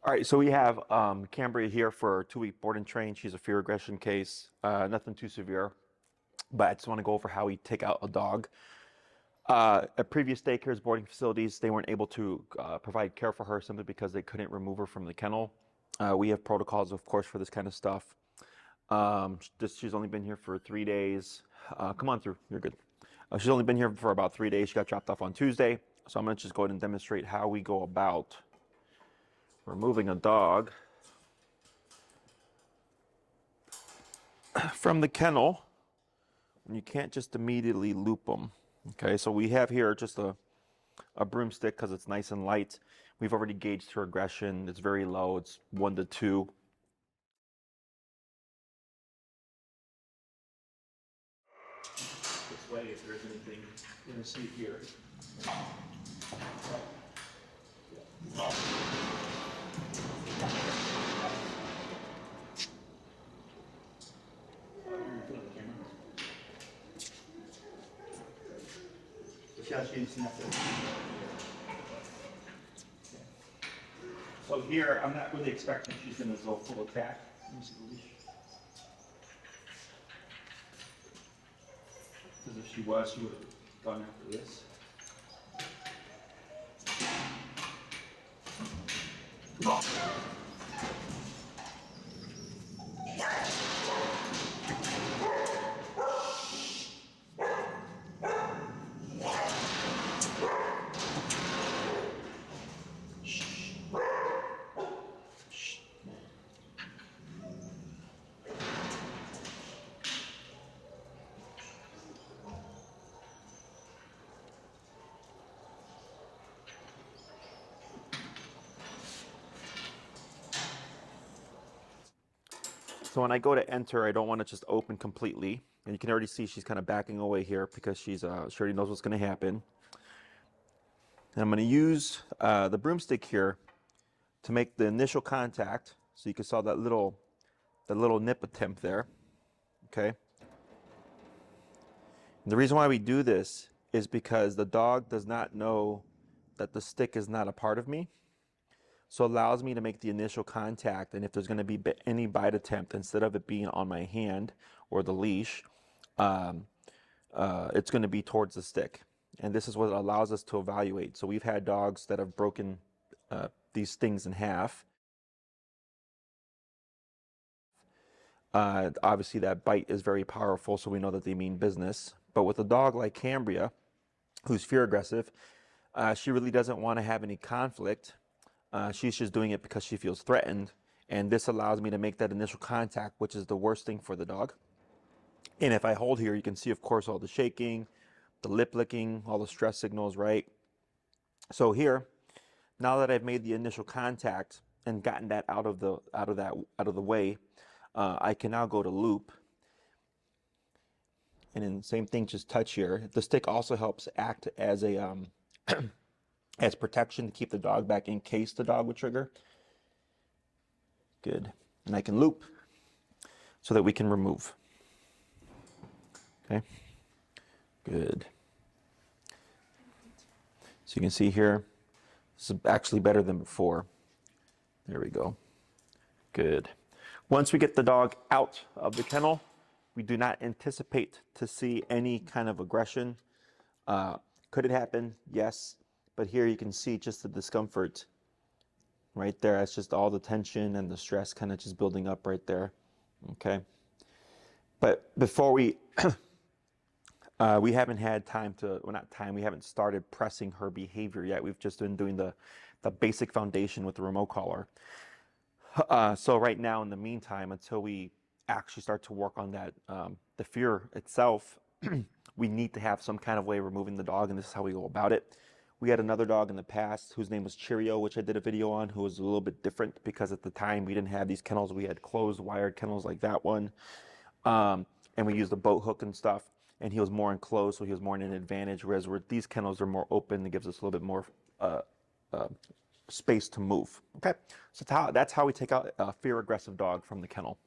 All right, so we have Cambria here for a 2-week board and train. She's a fear aggression case, nothing too severe, but I just want to go over how we take out a dog. At previous daycares, boarding facilities, they weren't able to provide care for her simply because they couldn't remove her from the kennel. We have protocols, of course, for this kind of stuff. She's only been here for 3 days. Come on through, you're good. She's only been here for about 3 days. She got dropped off on Tuesday. So I'm going to just go ahead and demonstrate how we go about removing a dog from the kennel when you can't just immediately loop them. Okay, so we have here just a broomstick because it's nice and light. We've already gauged her aggression. It's very low. It's 1 to 2. This way, if there's anything you're going to see here. So here, I'm not really expecting she's going to go full attack. Let me see the leash. Because if she was, she would have gone after this. So when I go to enter, I don't want to just open completely. And you can already see she's kind of backing away here because she already knows what's going to happen. And I'm going to use the broomstick here to make the initial contact. So you can saw that little nip attempt there. Okay. And the reason why we do this is because the dog does not know that the stick is not a part of me. So it allows me to make the initial contact, and if there's going to be any bite attempt, instead of it being on my hand or the leash, it's going to be towards the stick. And this is what allows us to evaluate. So we've had dogs that have broken these things in half. Obviously that bite is very powerful, so we know that they mean business. But with a dog like Cambria, who's fear aggressive, she really doesn't want to have any conflict. She's just doing it because she feels threatened, and this allows me to make that initial contact, which is the worst thing for the dog. And if I hold here, you can see, of course, all the shaking, the lip licking, all the stress signals, right? So here, now that I've made the initial contact and gotten that out of the way, I can now go to loop. And then same thing, just touch here. The stick also helps act as a as protection to keep the dog back in case the dog would trigger. Good. And I can loop so that we can remove. Okay. Good. So you can see here, this is actually better than before. There we go. Good. Once we get the dog out of the kennel, we do not anticipate to see any kind of aggression. Could it happen? Yes. But here you can see just the discomfort right there. It's just all the tension and the stress kind of just building up right there. Okay. But before we haven't had time to, well, not time, we haven't started pressing her behavior yet. We've just been doing the basic foundation with the remote collar. So right now, in the meantime, until we actually start to work on that, the fear itself, we need to have some kind of way of removing the dog, and this is how we go about it. We had another dog in the past whose name was Cheerio, which I did a video on, who was a little bit different because at the time we didn't have these kennels. We had closed wired kennels like that one. And we used a boat hook and stuff, and he was more enclosed, so he was more in an advantage, whereas these kennels are more open. It gives us a little bit more space to move. Okay, so that's how we take out a fear aggressive dog from the kennel.